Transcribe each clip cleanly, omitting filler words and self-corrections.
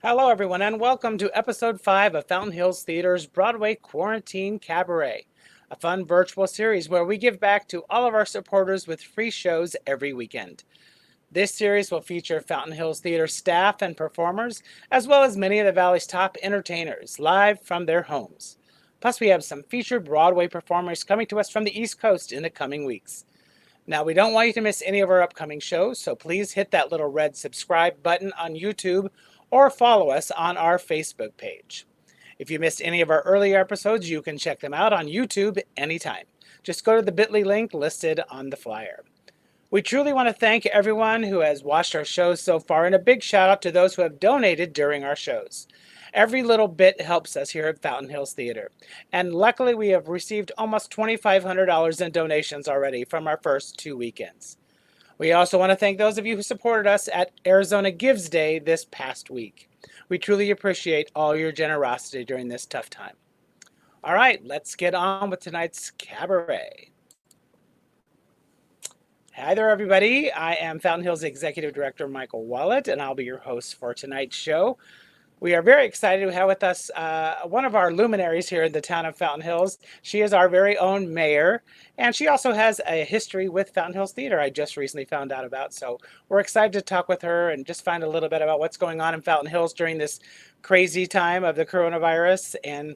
Hello, everyone, and welcome to episode 5 of Fountain Hills Theater's Broadway Quarantine Cabaret, a fun virtual series where we give back to all of our supporters with free shows every weekend. This series will feature Fountain Hills Theater staff and performers, as well as many of the Valley's top entertainers, live from their homes. Plus, we have some featured Broadway performers coming to us from the East Coast in the coming weeks. Now, we don't want you to miss any of our upcoming shows, so please hit that little red subscribe button on YouTube or follow us on our Facebook page. If you missed any of our earlier episodes, you can check them out on YouTube anytime. Just go to the bit.ly link listed on the flyer. We truly want to thank everyone who has watched our shows so far, and a big shout out to those who have donated during our shows. Every little bit helps us here at Fountain Hills Theater. And luckily, we have received almost $2,500 in donations already from our first 2 weekends. We also want to thank those of you who supported us at Arizona Gives Day this past week. We truly appreciate all your generosity during this tough time. All right, let's get on with tonight's cabaret. Hi there, everybody. I am Fountain Hills Executive Director Michael Wallot, and I'll be your host for tonight's show. We are very excited to have with us one of our luminaries here in the town of Fountain Hills. She is our very own mayor, and she also has a history with Fountain Hills Theater I just recently found out about. So we're excited to talk with her and just find a little bit about what's going on in Fountain Hills during this crazy time of the coronavirus, and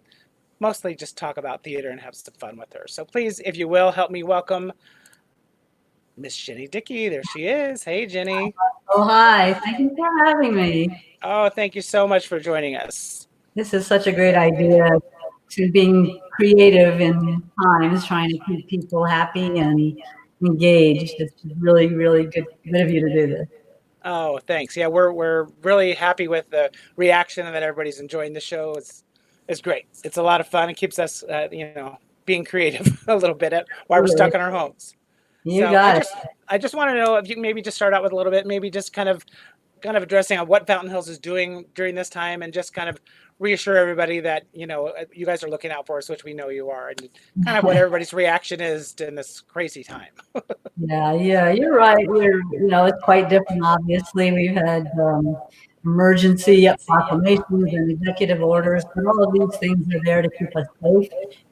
mostly just talk about theater and have some fun with her. So please, if you will, help me welcome Miss Ginny Dickey. There she is. Hey, Ginny. Oh, hi. Thank you for having me. Oh, thank you so much for joining us. This is such a great idea to being creative in times, trying to keep people happy and engaged. It's really, really good of you to do this. Oh, thanks. Yeah, we're really happy with the reaction and that everybody's enjoying the show. It's great. It's a lot of fun. It keeps us, being creative a little bit while we're stuck in our homes. You got it. I just want to know if you can maybe just start out with a little bit, maybe just kind of addressing on what Fountain Hills is doing during this time, and just kind of reassure everybody that you guys are looking out for us, which we know you are, and kind of what everybody's reaction is in this crazy time. Yeah, you're right. It's quite different. Obviously, we've had emergency proclamations and executive orders, but all of these things are there to keep us safe,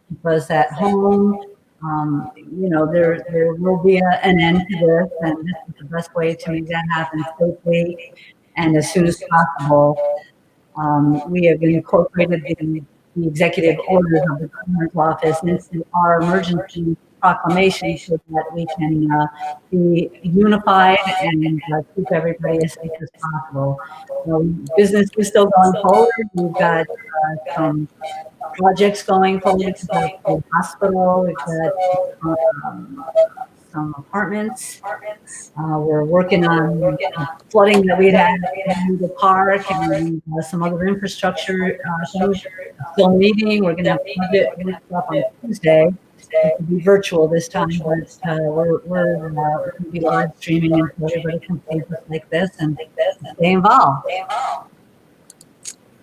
keep us at home. There will be an end to this, and this is the best way to make that happen safely and as soon as possible. We have incorporated the executive orders of the governor's office into our emergency proclamation so that we can be unified and keep everybody as safe as possible. Business is still going forward. We've got some projects going forward. We've got the hospital. We've got some apartments. We're working on flooding that we had in the park and some other infrastructure things still meeting. We're going to have budget workshop on Tuesday. It will be virtual this time, but we're going to be live streaming, and so everybody can see just like this and stay involved.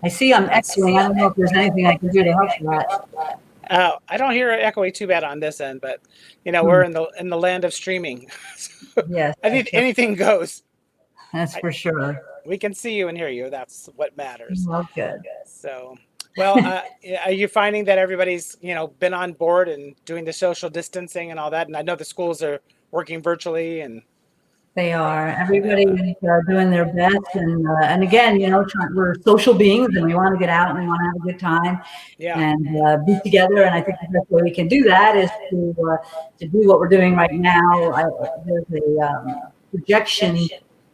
I see I'm echoing. I don't know if there's anything I can do to help that. I don't hear it echoing too bad on this end, but we're in the land of streaming. Yes, I think anything goes. That's for sure. We can see you and hear you. That's what matters. Well, good. So, well, are you finding that everybody's been on board and doing the social distancing and all that? And I know the schools are working virtually and. They are. Everybody is doing their best, and again, we're social beings, and we want to get out and we want to have a good time, and be together. And I think the best way we can do that is to do what we're doing right now. There's a projection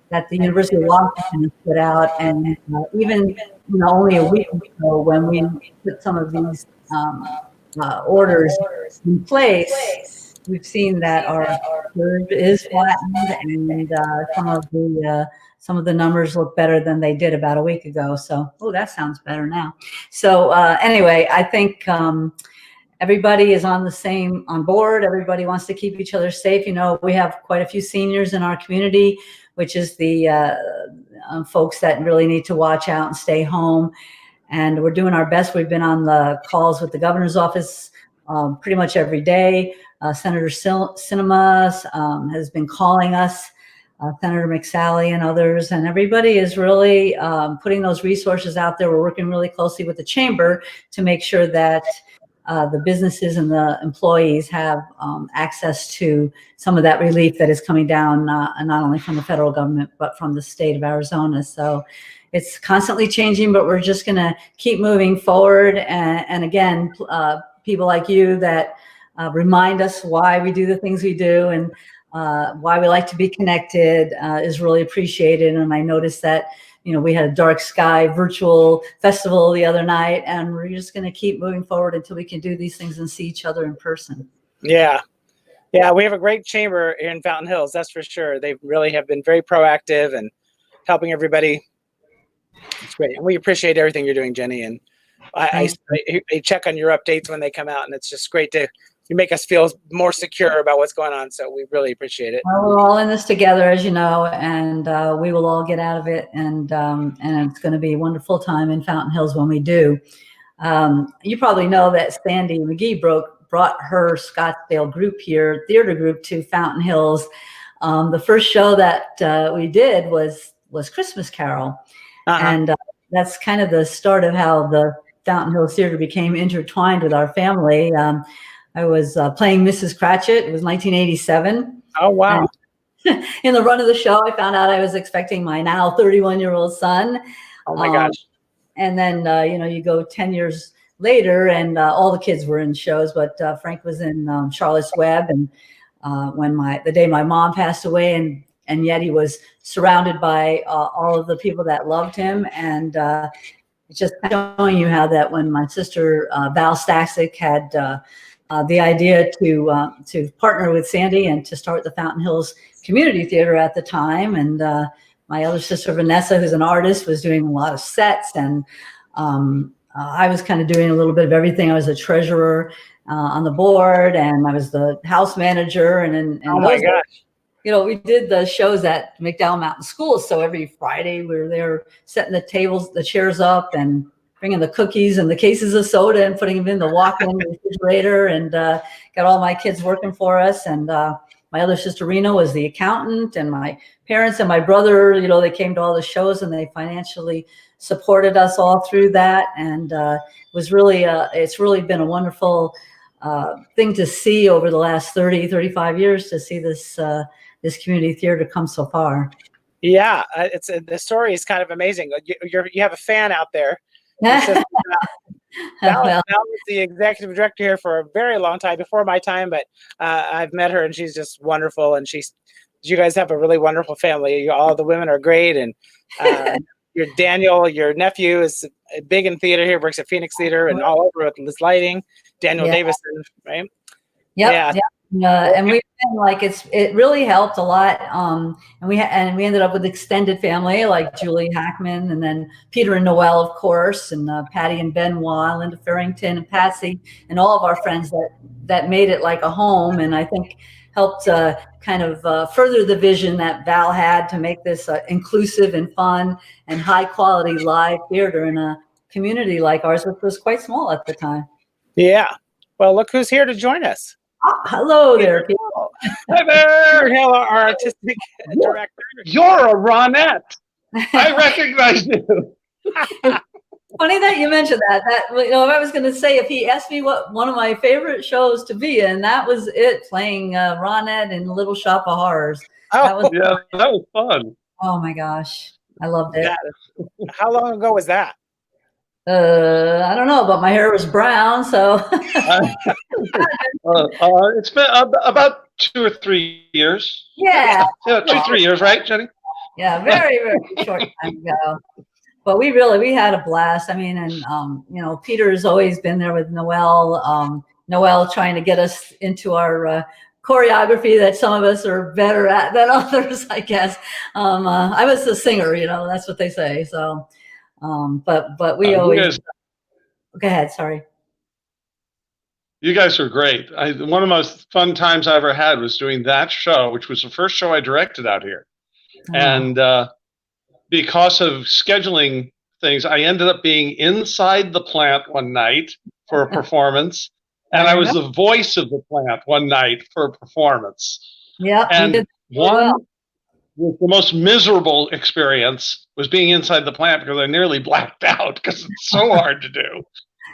that the University of Washington has put out, and even only a week ago when we put some of these orders in place. We've seen that our curve is flattened, and some of the numbers look better than they did about a week ago. So, that sounds better now. So anyway, I think everybody is on board. Everybody wants to keep each other safe. We have quite a few seniors in our community, which is the folks that really need to watch out and stay home. And we're doing our best. We've been on the calls with the governor's office pretty much every day. Senator Sinema has been calling us Senator McSally and others, and everybody is really putting those resources out there. We're working really closely with the chamber to make sure that the businesses and the employees have access to some of that relief that is coming down, not only from the federal government, but from the state of Arizona. So it's constantly changing, but we're just going to keep moving forward. And again, people like you that remind us why we do the things we do and why we like to be connected is really appreciated. And I noticed that, we had a dark sky virtual festival the other night, and we're just going to keep moving forward until we can do these things and see each other in person. Yeah. Yeah. We have a great chamber here in Fountain Hills. That's for sure. They really have been very proactive and helping everybody. It's great. And we appreciate everything you're doing, Jenny. And I check on your updates when they come out, and it's just great you make us feel more secure about what's going on. So we really appreciate it. Well, we're all in this together, as you know, and we will all get out of it. And it's going to be a wonderful time in Fountain Hills when we do. You probably know that Sandy McGee brought her Scottsdale group here, theater group, to Fountain Hills. The first show that we did was Christmas Carol. And that's kind of the start of how the Fountain Hills Theater became intertwined with our family. I was playing Mrs. Cratchit. It was 1987. Oh, wow. And in the run of the show, I found out I was expecting my now 31-year-old son. Oh, my gosh. And then, you go 10 years later, and all the kids were in shows, but Frank was in Charlotte's Web. And the day my mom passed away, and yet he was surrounded by all of the people that loved him. And it's just showing you how that when my sister Val Stasic had the idea to partner with Sandy and to start the Fountain Hills Community Theater at the time, and my other sister Vanessa, who's an artist, was doing a lot of sets, and I was kind of doing a little bit of everything. I was a treasurer on the board, and I was the house manager, and oh my gosh. We did the shows at McDowell Mountain Schools. So every Friday we were there setting the chairs up and bringing the cookies and the cases of soda and putting them in the walk-in refrigerator, and got all my kids working for us. And my other sister Rena was the accountant, and my parents and my brother, they came to all the shows, and they financially supported us all through that. And it's really been a wonderful thing to see over the last 35 years, to see this community theater come so far. Yeah, the story is kind of amazing. You have a fan out there. Val was the executive director here for a very long time, before my time, but I've met her, and she's just wonderful. And you guys have a really wonderful family. All the women are great, and your Daniel, your nephew, is big in theater here, works at Phoenix Theater and all over with this lighting. Daniel Davison, right? Yep. And we've been it really helped a lot. And we ended up with extended family like Julie Hackman, and then Peter and Noel, of course, and Patty and Benoit, Linda Farrington and Patsy, and all of our friends that made it like a home. And I think helped kind of further the vision that Val had to make this inclusive and fun and high quality live theater in a community like ours, which was quite small at the time. Yeah. Well, look who's here to join us. Oh, hello there, people. Hi there. Hello, our artistic director. You're a Ronette. I recognize you. Funny that you mentioned that. If I was going to say, if he asked me what one of my favorite shows to be in, that was it, playing Ronette in Little Shop of Horrors. Oh, that was fun. Oh my gosh, I loved it. How long ago was that? I don't know, but my hair was brown, so. It's been about 2 or 3 years. Yeah. 2-3 years, right, Jenny? Yeah, very, very short time ago. But we had a blast. I mean, and Peter has always been there with Noel. Noel trying to get us into our choreography that some of us are better at than others, I guess. I was the singer, that's what they say. So. But we always go ahead. Sorry. You guys are great. One of the most fun times I ever had was doing that show, which was the first show I directed out here. And because of scheduling things, I ended up being inside the plant one night for a performance, and I was the voice of the plant one night for a performance. Yeah, and the most miserable experience was being inside the plant because I nearly blacked out because it's so hard to do.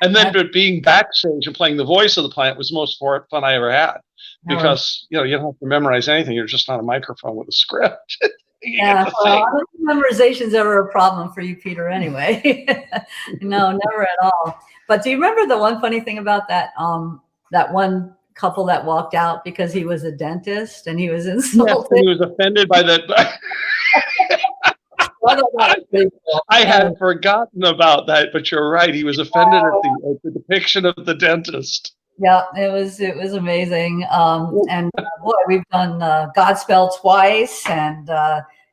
And then but being backstage and playing the voice of the plant was the most fun I ever had because, you don't have to memorize anything. You're just on a microphone with a script. Yeah, well, I don't think memorization's ever a problem for you, Peter, anyway. No, never at all. But do you remember the one funny thing about that that one couple that walked out because he was a dentist and he was insulted? Yes, he was offended by that. I had forgotten about that, but you're right. He was offended at the depiction of the dentist. Yeah, it was amazing. And boy, we've done Godspell twice, and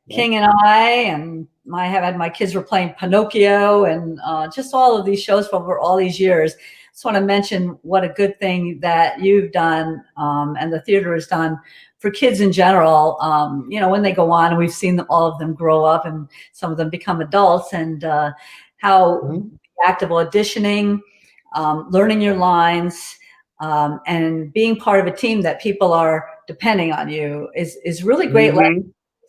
King and I, and my kids were playing Pinocchio, and just all of these shows for over all these years. Just want to mention what a good thing that you've done, and the theater has done for kids in general. When they go on, and we've seen all of them grow up, and some of them become adults, and how active auditioning, learning your lines. And being part of a team that people are depending on you is really great.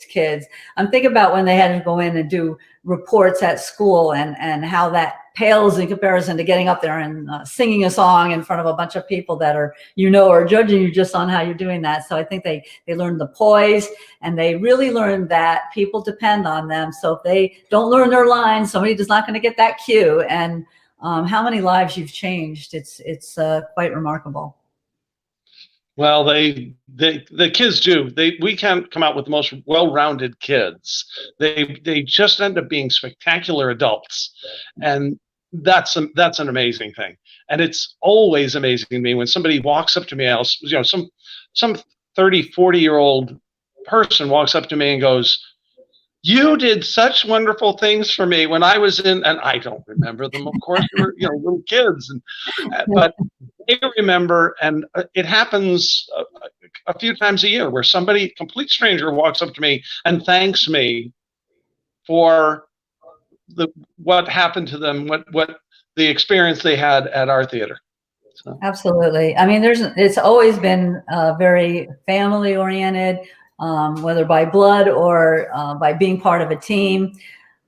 Kids, I'm thinking about when they had to go in and do reports at school, and how that pales in comparison to getting up there and singing a song in front of a bunch of people that are judging you just on how you're doing that. So I think they learned the poise, and they really learned that people depend on them. So if they don't learn their lines, somebody is not going to get that cue. And how many lives you've changed. It's quite remarkable. Well, the kids do. We can come out with the most well-rounded kids. They just end up being spectacular adults, and that's an amazing thing. And it's always amazing to me when somebody walks up to me, some 30, 40-year-old person walks up to me and goes, "You did such wonderful things for me when I was in," and I don't remember them, of course, we were little kids, but they remember, and it happens a few times a year where somebody, complete stranger, walks up to me and thanks me for what happened to them, what the experience they had at our theater. So. Absolutely. I mean, it's always been very family oriented. Whether by blood or by being part of a team.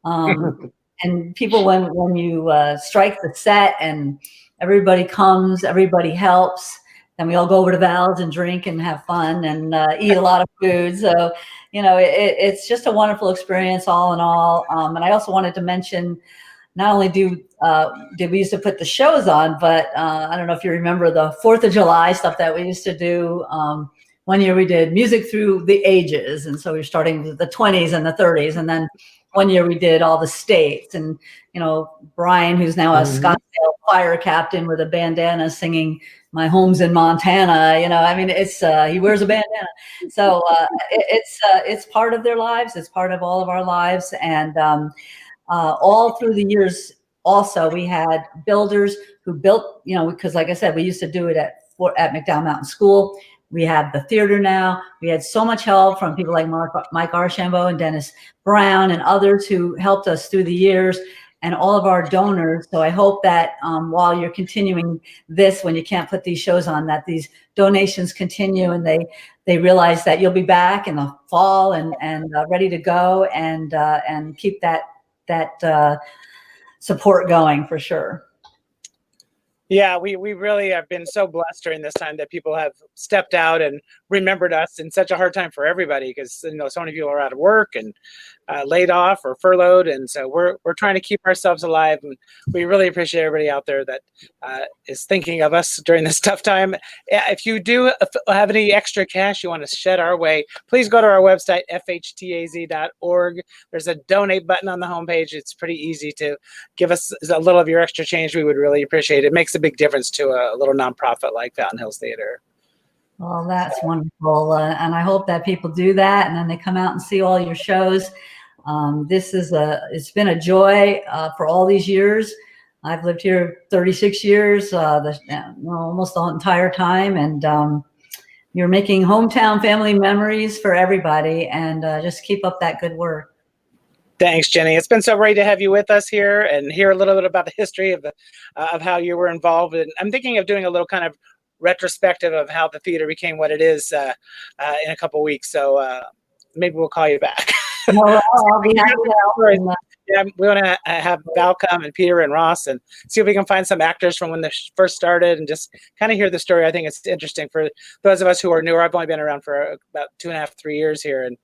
And people, when you strike the set and everybody comes, everybody helps, then we all go over to Val's and drink and have fun and eat a lot of food. So, it's just a wonderful experience all in all. And I also wanted to mention, not only did we used to put the shows on, but I don't know if you remember the 4th of July stuff that we used to do. One year we did music through the ages. And so we were starting with the 20s and the 30s. And then one year we did all the states. And, Brian, who's now a Scottsdale fire captain with a bandana singing "My Home's in Montana." I mean, it's he wears a bandana. So it's part of their lives. It's part of all of our lives. And all through the years, also, we had builders who built, because like I said, we used to do it at McDowell Mountain School. We have the theater now. We had so much help from people like Mike Archambault and Dennis Brown and others who helped us through the years, and all of our donors. So I hope that while you're continuing this, when you can't put these shows on, that these donations continue, and they realize that you'll be back in the fall and ready to go, and keep that support going for sure. Yeah, we really have been so blessed during this time that people have stepped out and remembered us in such a hard time for everybody, because so many people are out of work and laid off or furloughed, and so we're trying to keep ourselves alive, and we really appreciate everybody out there that is thinking of us during this tough time. If you do have any extra cash you want to shed our way, please go to our website, fhtaz.org. There's a donate button on the homepage. It's pretty easy to give us a little of your extra change. We would really appreciate it. It makes a big difference to a little nonprofit like Fountain Hills Theater. Well, that's wonderful. And I hope that people do that, and then they come out and see all your shows. It's been a joy for all these years. I've lived here 36 years, almost the entire time. And you're making hometown family memories for everybody, and just keep up that good work. Thanks, Jenny. It's been so great to have you with us here and hear a little bit about the history of how you were involved. And I'm thinking of doing a little kind of retrospective of how the theater became what it is in a couple weeks. So maybe we'll call you back. No, I'll be happy to help. And, Yeah, we want to have Val come and Peter and Ross and see if we can find some actors from when they first started and just kind of hear the story. I think it's interesting for those of us who are newer. I've only been around for about 2.5, 3 years here. And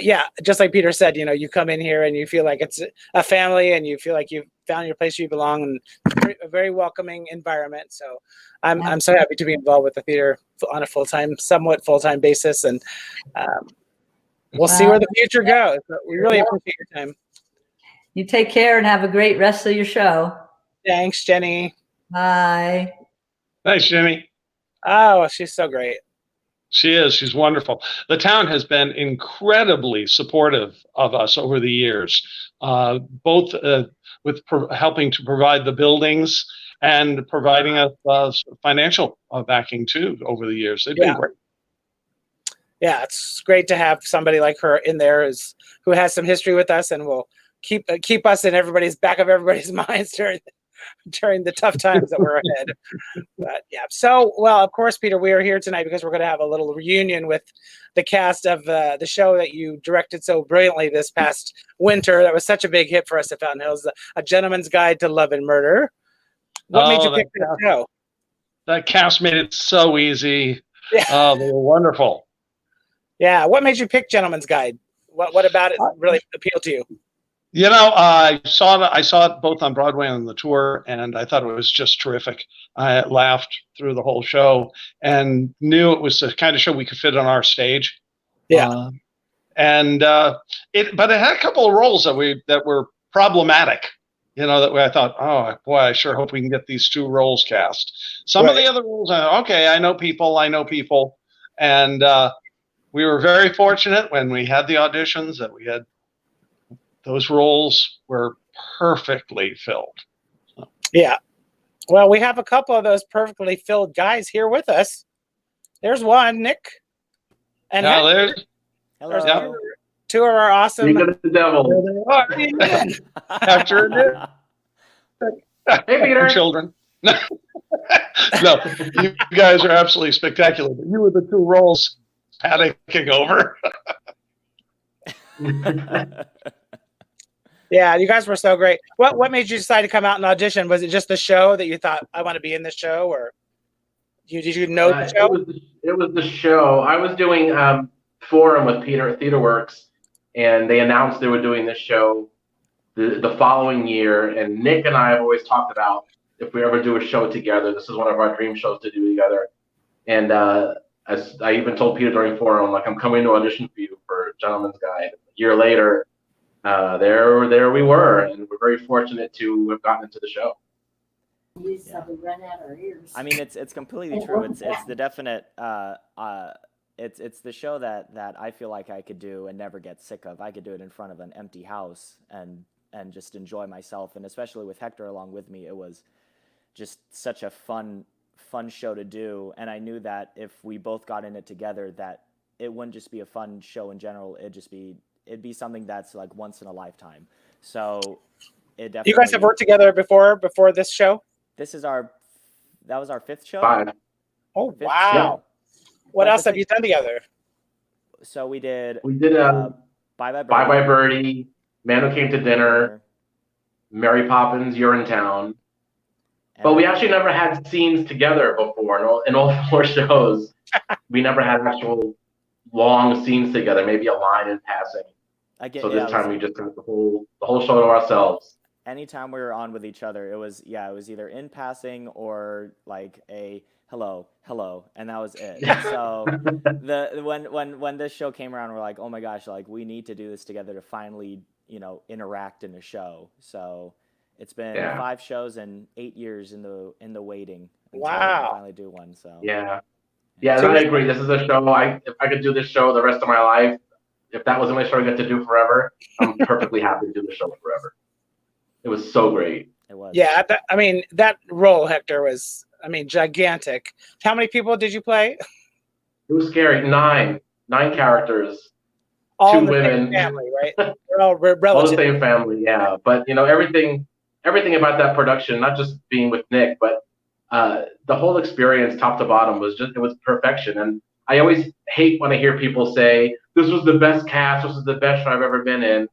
yeah, just like Peter said, you come in here and you feel like it's a family and you feel like you've found your place where you belong and a very welcoming environment. So I'm so happy to be involved with the theater on a somewhat full-time basis. And we'll see where the future goes. But we really appreciate your time. you take care and have a great rest of your show. Thanks, Jenny. Bye. Thanks, Jimmy. Oh, she's so great. She is. She's wonderful. The town has been incredibly supportive of us over the years, both with helping to provide the buildings and providing us financial backing too over the years. They've been great. Yeah, it's great to have somebody like her in there who has some history with us and will keep us in back of everybody's minds during the tough times that we're ahead. But yeah, so well, of course, Peter, we are here tonight because we're going to have a little reunion with the cast of the show that you directed so brilliantly this past winter. That was such a big hit for us at Fountain Hills, A Gentleman's Guide to Love and Murder. What made you pick that show? That cast made it so easy. Yeah. They were wonderful. Yeah. What made you pick Gentleman's Guide? What about it really appealed to you? I saw it both on Broadway and on the tour, and I thought it was just terrific. I laughed through the whole show and knew it was the kind of show we could fit on our stage. Yeah. But it had a couple of roles that were problematic. That way I thought, oh boy, I sure hope we can get these 2 roles cast. Some of the other roles, I know people, and we were very fortunate when we had the auditions that we had. Those roles were perfectly filled. So. Yeah. Well, we have a couple of those perfectly filled guys here with us. There's one, Nick. And there's Hello. 2 of our awesome. Speak of the devil. After a Hey, Peter. Children. No, you guys are absolutely spectacular. But you were the 2 roles panicking over. Yeah, you guys were so great. What made you decide to come out and audition? Was it just the show that you thought, I want to be in this show, or did you know the show? It was the show. I was doing Forum with Peter at TheaterWorks, and they announced they were doing this show the following year. And Nick and I have always talked about if we ever do a show together, this is one of our dream shows to do together. And as I even told Peter during Forum, like, I'm coming to audition for you for Gentleman's Guide. A year later, there we were, and we're very fortunate to have gotten into the show. Yeah. I mean, it's completely true. It's the definite. It's the show that I feel like I could do and never get sick of. I could do it in front of an empty house and just enjoy myself. And especially with Hector along with me, it was just such a fun show to do. And I knew that if we both got in it together, that it wouldn't just be a fun show in general. It'd be something that's like once in a lifetime. So it definitely. You guys have worked together before this show? That was our 5th show. 5. Oh, 5th wow. show. What else have you done together? So we did Bye Bye Birdie, Man Who Came to Dinner, Mary Poppins, You're in Town. But we actually never had scenes together before. In all 4 shows, we never had actual long scenes together, maybe a line in passing. So this time we just did the whole show to ourselves. Anytime we were on with each other, it was either in passing or like a hello, and that was it. So when this show came around, we're like, oh my gosh, like we need to do this together to finally interact in a show. So it's been 5 shows and 8 years in the waiting. Wow! To finally do one. So yeah, so I agree. This is a show. If I could do this show the rest of my life, if that was the only show I get to do forever, I'm perfectly happy to do the show forever. It was so great. It was. Yeah, that role, Hector, was gigantic. How many people did you play? It was scary. 9 characters. All 2 in the women. Same family, right? They're all relatives. All the same family, yeah. But everything about that production, not just being with Nick, but the whole experience, top to bottom, it was perfection. And I always hate when I hear people say, this was the best cast. This was the best show I've ever been in.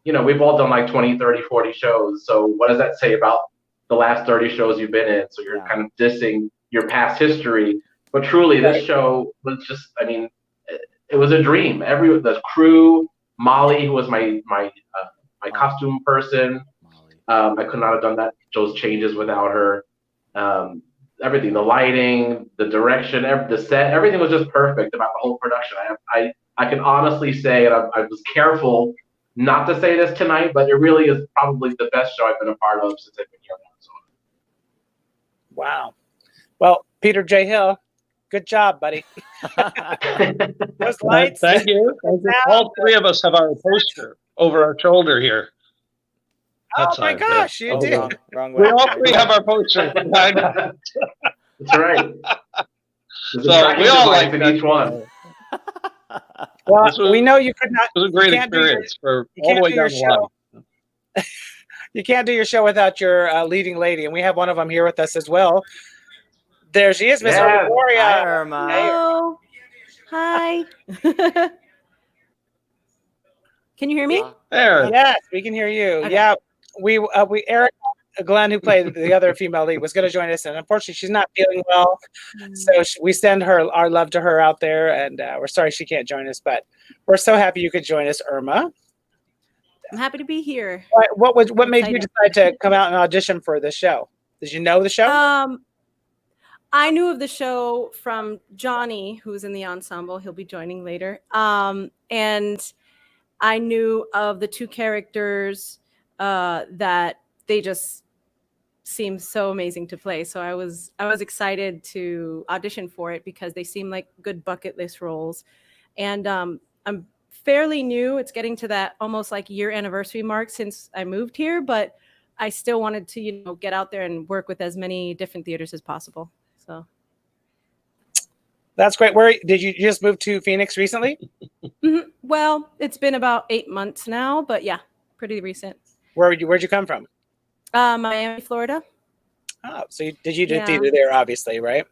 You know, we've all done like 20, 30, 40 shows. So what does that say about the last 30 shows you've been in? So you're kind of dissing your past history. But truly, this show was just, I mean, it was a dream. The crew, Molly, who was my costume person, I could not have done those changes without her. Everything, the lighting, the direction, the set, everything was just perfect about the whole production. I can honestly say, and I was careful not to say this tonight, but it really is probably the best show I've been a part of since I've been here in Arizona. Wow. Well, Peter J. Hill, good job, buddy. Those lights. Thank you. All three of us have our poster over our shoulder here. Oh my gosh, you did. Wrong way. We all three have our poster. That's right. So we all like each one. Well, we know you could not. It was a great experience for all the way down the line. You can't do your show without your leading lady, and we have one of them here with us as well. There she is, Miss Irma Gloria. Hi, Irma. Hello. Hi. Can you hear me? There. Yes, we can hear you. Okay. Yeah, we Eric Glenn, who played the other female lead, was going to join us, and unfortunately, she's not feeling well. So we send our love to her out there, and we're sorry she can't join us, but we're so happy you could join us, Irma. I'm happy to be here. What made you decide to come out and audition for this show? Did you know the show? I knew of the show from Johnny, who's in the ensemble. He'll be joining later. And I knew of the two characters that they just seemed so amazing to play. So I was excited to audition for it because they seem like good bucket list roles. And I'm fairly new. It's getting to that almost like year anniversary mark since I moved here, but I still wanted to, get out there and work with as many different theaters as possible. So that's great. Where did you just move to Phoenix recently? Mm-hmm. Well, it's been about 8 months now, but yeah, pretty recent. Where'd you come from? Miami, Florida. Oh, so did you do theater there, obviously, right?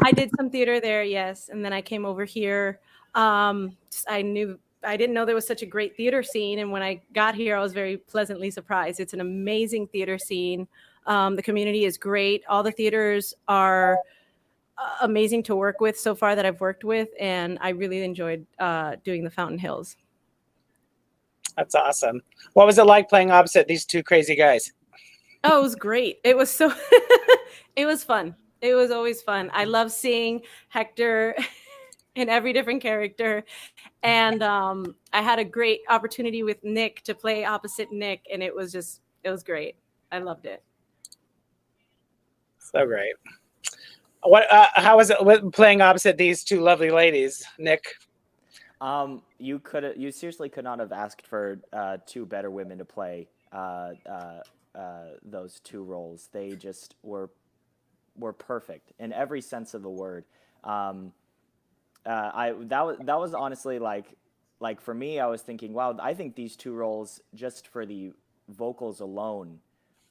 I did some theater there, yes, and then I came over here. I didn't know there was such a great theater scene, and when I got here, I was very pleasantly surprised. It's an amazing theater scene. The community is great. All the theaters are amazing to work with so far that I've worked with, and I really enjoyed doing the Fountain Hills. That's awesome. What was it like playing opposite these two crazy guys? Oh, it was great. It was it was fun. It was always fun. I love seeing Hector in every different character. And I had a great opportunity with Nick to play opposite Nick, and it was great. I loved it. So great. How was it playing opposite these two lovely ladies, Nick? You seriously could not have asked for two better women to play those two roles. They just were perfect in every sense of the word. That was honestly like for me, I was thinking, wow, I think these two roles just for the vocals alone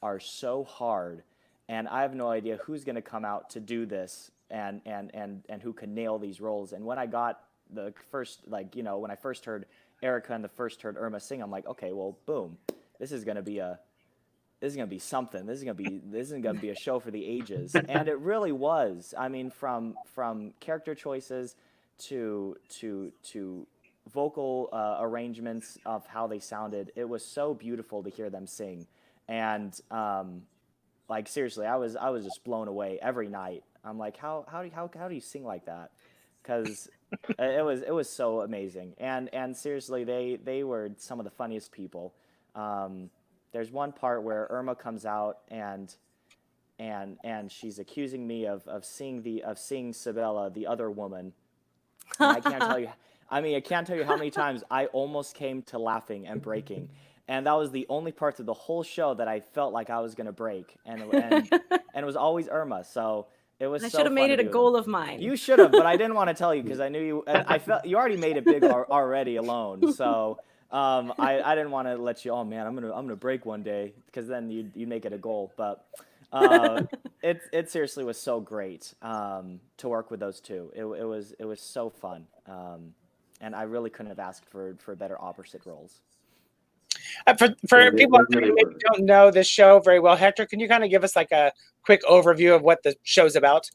are so hard, and I have no idea who's going to come out to do this and who can nail these roles. And when I got the first, when I first heard Erica and first heard Irma sing, I'm like, okay, well, boom, this is gonna be something. This is gonna be a show for the ages. And it really was. I mean, from character choices to vocal arrangements of how they sounded, it was so beautiful to hear them sing. And seriously, I was just blown away every night. I'm like, how do you sing like that? Because it was so amazing. And seriously, they were some of the funniest people. There's one part where Irma comes out and she's accusing me of seeing Sabella, the other woman. And I can't tell you. I mean, I can't tell you how many times I almost came to laughing and breaking. And that was the only parts of the whole show that I felt like I was going to break. And it was always Irma. So it was. I so should have made it a with goal them. of mine. You should have, but I didn't want to tell you because I knew you. I felt you already made it big already alone. So I didn't want to let you. Oh man, I'm gonna break one day because then you'd make it a goal. But it seriously was so great to work with those two. It was so fun. I really couldn't have asked for better opposite roles. For Yeah, people they really who were. don't know this show very well, Hector, can you kind of give us like a quick overview of what the show's about?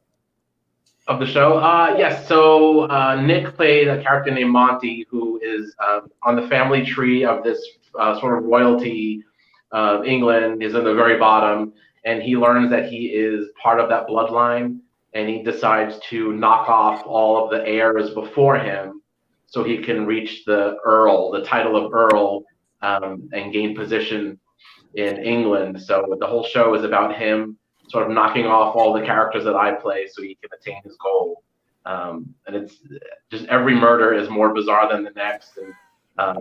Of the show? Yes. So Nick played a character named Monty, who is on the family tree of this sort of royalty of England. He's in the very bottom, and he learns that he is part of that bloodline, and he decides to knock off all of the heirs before him so he can reach the Earl, the title of Earl, and gain position in England. So the whole show is about him sort of knocking off all the characters that I play so he can attain his goal. And it's just every murder is more bizarre than the next, and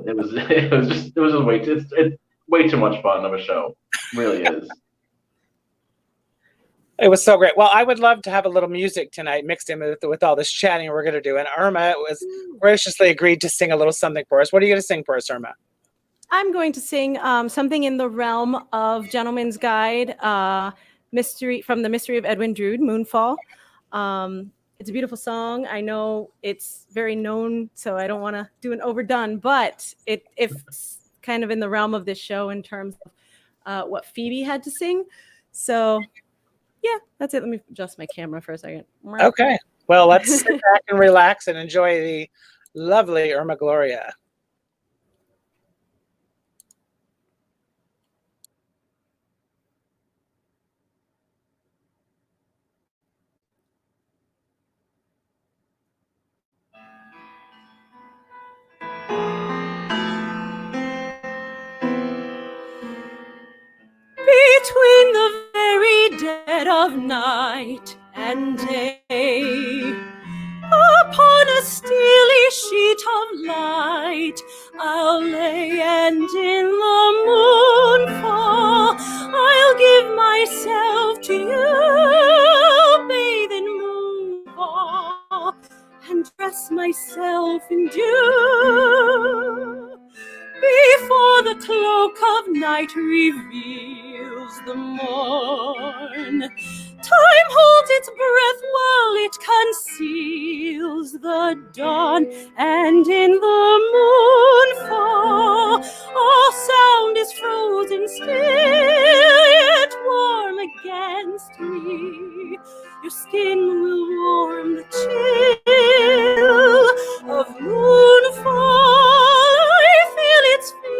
it was just way too much fun of a show. It really is. It was so great. Well, I would love to have a little music tonight mixed in with all this chatting we're going to do. And Irma was graciously agreed to sing a little something for us. What are you going to sing for us, Irma? I'm going to sing something in the realm of Gentleman's Guide, mystery from the Mystery of Edwin Drood, Moonfall. It's a beautiful song. I know it's very known, so I don't want to do an overdone, but it's kind of in the realm of this show in terms of what Phoebe had to sing. So, yeah, that's it. Let me adjust my camera for a second. Okay. Well, let's sit back and relax and enjoy the lovely Irma Gloria. Between the very dead of night and day, upon a steely sheet of light I'll lay, and in the moonfall I'll give myself to you, bathe in moonfall and dress myself in dew. Before the cloak of night reveals the morn, time holds its breath while it conceals the dawn, and in the moonfall all sound is frozen still, yet warm against me. Your skin will warm the chill of moonfall. I feel its fingers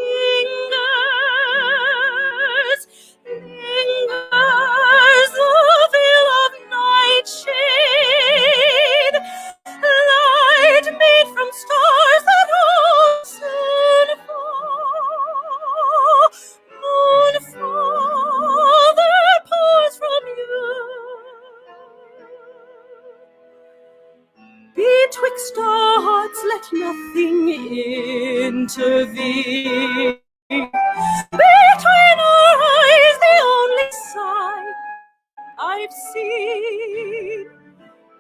lingers, the veil of nightshade, light made from stars that all soon fall. Moonfall that pours from you. Betwixt our hearts let nothing intervene. Between our eyes the only sight I've seen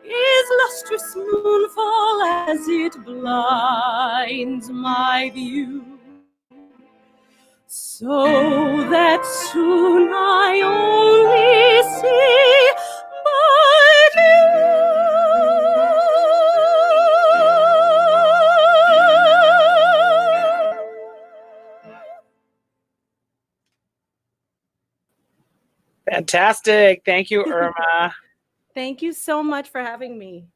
is lustrous moonfall as it blinds my view, so that soon I only see but you. Fantastic. Thank you, Irma. Thank you so much for having me.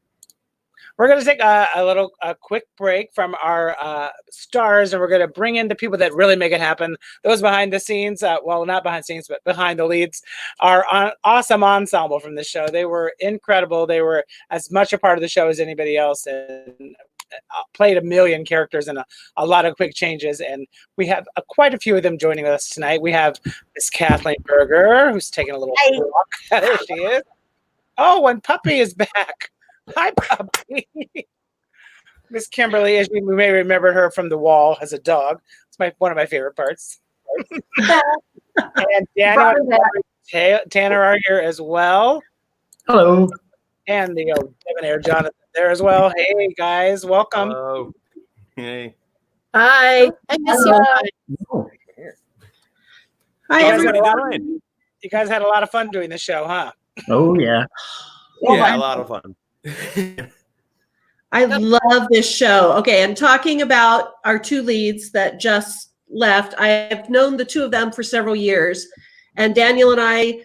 We're going to take a quick break from our stars, and we're going to bring in the people that really make it happen. Those behind the scenes, well, not behind the scenes, but behind the leads, our awesome ensemble from the show. They were incredible. They were as much a part of the show as anybody else, and played a million characters and a lot of quick changes. And we have quite a few of them joining us tonight. We have Miss Kathleen Berger, who's taking a little walk. There she is. Oh, and Puppy is back. Hi, Puppy. Miss Kimberly, as you may remember her from The Wall as a dog. It's one of my favorite parts. And Daniel and Tanner are here as well. Hello. And the debonair Jonathan there as well. Hey, guys, welcome. Hello. Hey. Hi. I miss you. Hi, everyone. You guys had a lot of fun doing the show, huh? Oh, yeah. Oh, Yeah, a lot of fun. I love this show. Okay, and talking about our two leads that just left, I've known the two of them for several years, and Daniel and I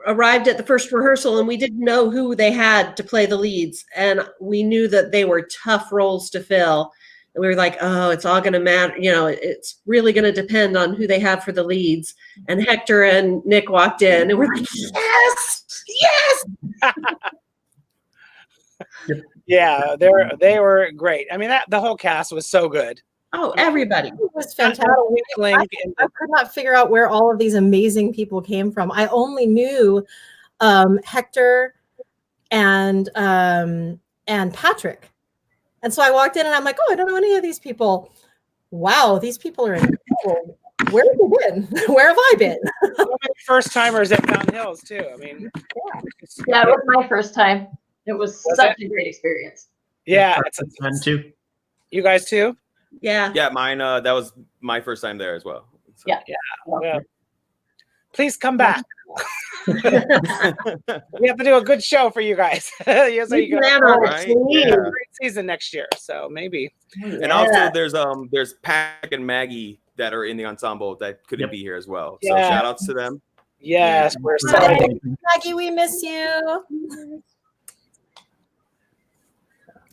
arrived at the first rehearsal, and we didn't know who they had to play the leads, and we knew that they were tough roles to fill. And we were like, oh, it's all going to matter. You know, it's really going to depend on who they have for the leads. And Hector and Nick walked in, and we're like, yes, yes. Yeah, they were great. I mean, the whole cast was so good. Oh, everybody. It was fantastic. I could not figure out where all of these amazing people came from. I only knew Hector and Patrick. And so I walked in and I'm like, oh, I don't know any of these people. Wow, these people are incredible. Where have you been? Where have I been? First timers at Fountain Hills too. I mean, Yeah, it was my first time. It was such a great experience. Yeah, Fun too. You guys too? Yeah. Yeah, mine. That was my first time there as well. So. Yeah. Well, please come back. We have to do a good show for you guys. So you can have a great season next year. So maybe. And also, there's Pack and Maggie that are in the ensemble that couldn't be here as well. So shout outs to them. Yes, we're sorry. Maggie, we miss you.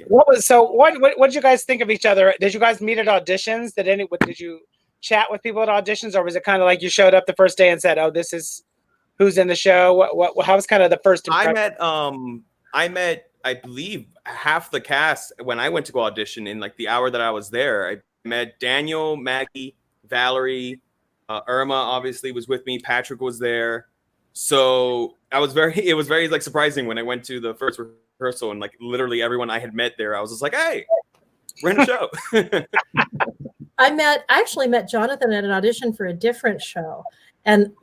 What did you guys think of each other? Did you guys meet at auditions? Did you chat with people at auditions, or was it kind of like you showed up the first day and said, "Oh, this is who's in the show"? How was kind of the first impression? I met I believe half the cast when I went to go audition in like the hour that I was there. I met Daniel, Maggie, Valerie, Irma obviously was with me. Patrick was there. So it was very like surprising when I went to the first rehearsal and like literally everyone I had met there. I was just like, hey, we're in a show. I actually met Jonathan at an audition for a different show. And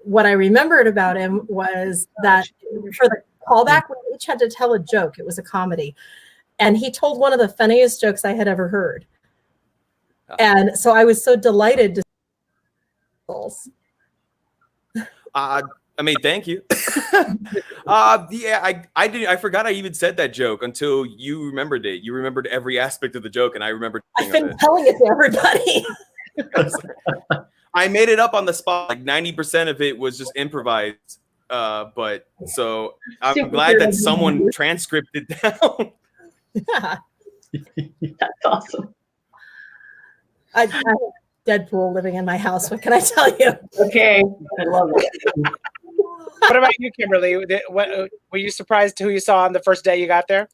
what I remembered about him was that for the callback, we each had to tell a joke. It was a comedy. And he told one of the funniest jokes I had ever heard. And so I was so delighted to I mean, thank you. I forgot I even said that joke until you remembered it. You remembered every aspect of the joke, and I remembered. I've been telling it to everybody. I made it up on the spot. Like 90% of it was just improvised. But so I'm glad that someone transcribed it down. Yeah, that's awesome. I have Deadpool living in my house. What can I tell you? Okay, I love it. What about you, Kimberly? Were you surprised who you saw on the first day you got there?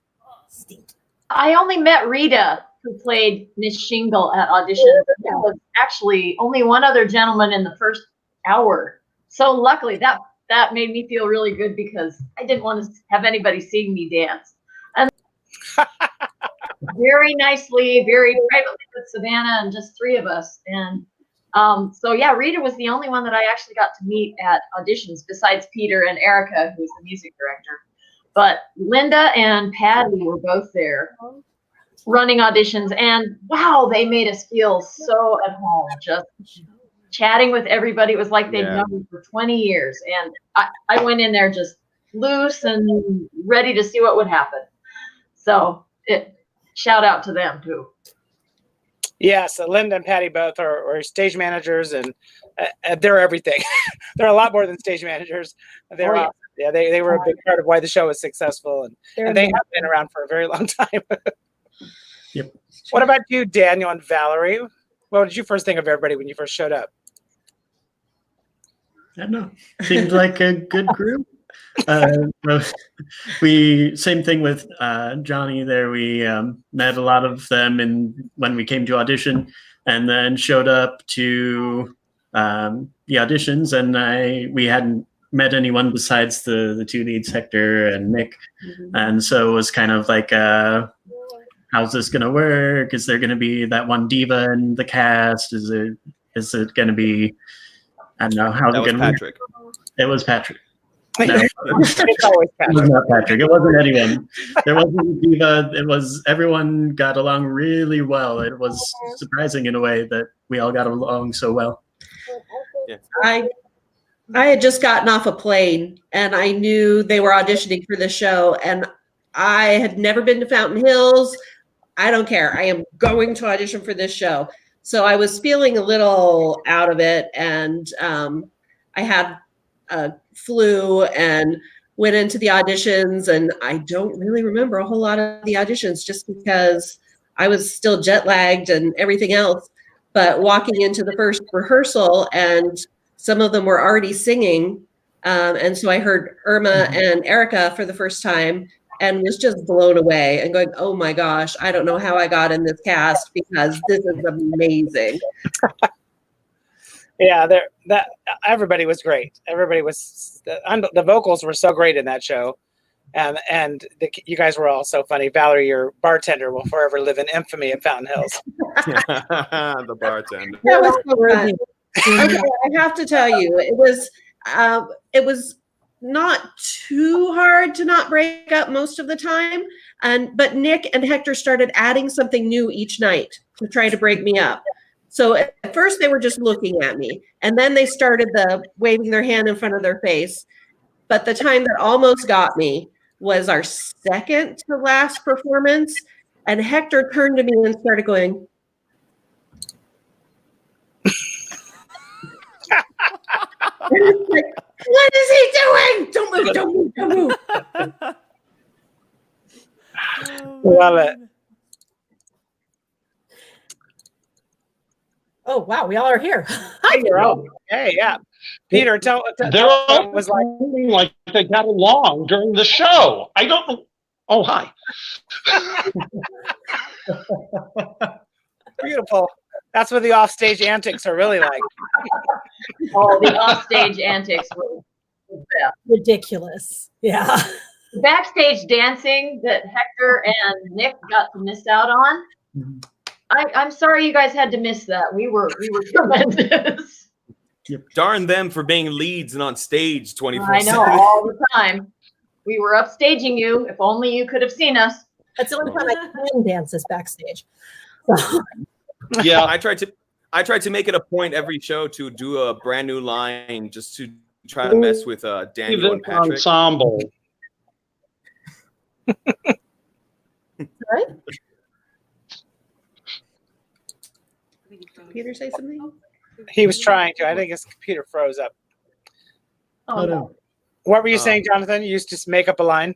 I only met Rita, who played Miss Shingle at audition. There was actually only one other gentleman in the first hour. So luckily, that made me feel really good because I didn't want to have anybody seeing me dance. And very nicely, very privately with Savannah and just three of us. And so yeah, Rita was the only one that I actually got to meet at auditions besides Peter and Erica, who's the music director. But Linda and Patty were both there running auditions, and wow, they made us feel so at home. Just chatting with everybody. It was like they'd known me for 20 years. And I went in there just loose and ready to see what would happen. So shout out to them too. Yeah, so Linda and Patty both are stage managers, and they're everything. They're a lot more than stage managers. They're awesome. Yeah, they were a big part of why the show was successful, and they have been around for a very long time. Yep. What about you, Daniel and Valerie? What did you first think of everybody when you first showed up? I don't know. Seemed like a good group. Same thing with Johnny there. We met a lot of them when we came to audition, and then showed up to the auditions, and we hadn't met anyone besides the two leads, Hector and Nick. And so it was kind of like, how's this gonna work? Is there gonna be that one diva in the cast? Is it gonna be, I don't know, how's it gonna Patrick. It was Patrick. No, it's always Patrick. It was not Patrick. It wasn't anyone. There wasn't a diva. It was, everyone got along really well. It was surprising in a way that we all got along so well. Yeah. I had just gotten off a plane, and I knew they were auditioning for the show, and I had never been to Fountain Hills. I don't care. I am going to audition for this show. So I was feeling a little out of it, and I had a flu and went into the auditions, and I don't really remember a whole lot of the auditions just because I was still jet lagged and everything else. But walking into the first rehearsal, and some of them were already singing, and so I heard Irma and Erica for the first time, and was just blown away and going, oh my gosh, I don't know how I got in this cast because this is amazing. Yeah, that everybody was great. Everybody was the vocals were so great in that show, and you guys were all so funny. Valerie, your bartender, will forever live in infamy at Fountain Hills. The bartender. That was so fun. Okay, I have to tell you, it was not too hard to not break up most of the time, but Nick and Hector started adding something new each night to try to break me up. So at first they were just looking at me, and then they started waving their hand in front of their face. But the time that almost got me was our second to last performance, and Hector turned to me and started going, like, what is he doing? Don't move, don't move, don't move. Love it. Oh wow, we all are here. Hi, you're out. Hey, yeah. Peter, tell They're all was like they got along during the show. I don't know. Oh, hi. Beautiful. That's what the offstage antics are really like. Oh, the offstage antics were Ridiculous. Yeah. the backstage dancing that Hector and Nick got to miss out on. I'm sorry you guys had to miss that. We were tremendous. Darn them for being leads and on stage 24/7. I know, all the time. We were upstaging you. If only you could have seen us. That's the only time I can dance is backstage. Yeah, I tried to make it a point every show to do a brand new line just to try to mess with Daniel and Patrick. Ensemble. Right? Peter say something? He was trying to. I think his computer froze up. Oh, no. What were you saying, Jonathan? You used to make up a line?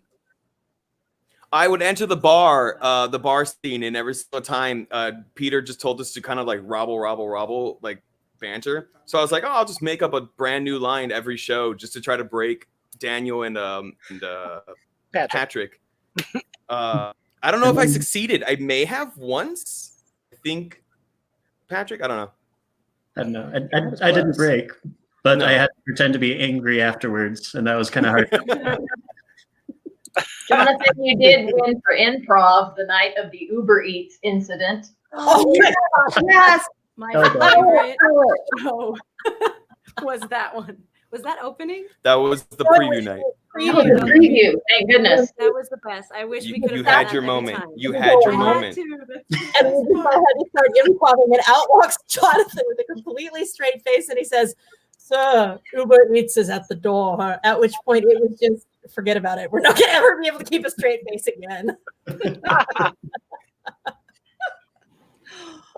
I would enter the bar scene, and every single time Peter just told us to kind of like robble, like banter. So I was like, oh, I'll just make up a brand new line every show just to try to break Daniel and Patrick. I don't know if I succeeded. I may have once. I think Patrick. I don't know. I don't know. I didn't break, but I had to pretend to be angry afterwards, and that was kind of hard. Jonathan, you did win for improv the night of the Uber Eats incident. Oh, Yes. My Oh, God. favorite show was that one. Was that opening? That was the preview night. That was a preview. Thank goodness. That was the best. I wish we could have You done had that your every moment. time. You had your I moment. to. And we had to start improvising, and out walks Jonathan with a completely straight face, and he says, "Sir, Uber Eats is at the door." At which point it was just, forget about it. We're not going to ever be able to keep a straight face again.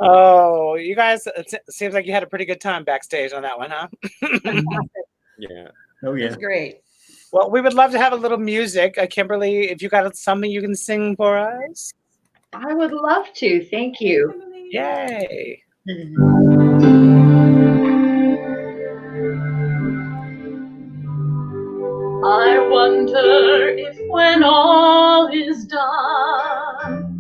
Oh, you guys, it seems like you had a pretty good time backstage on that one, huh? Yeah. Oh It yeah. was great. Well, we would love to have a little music. Kimberly, if you got something you can sing for us. I would love to. Thank you. Yay. I wonder if when all is done,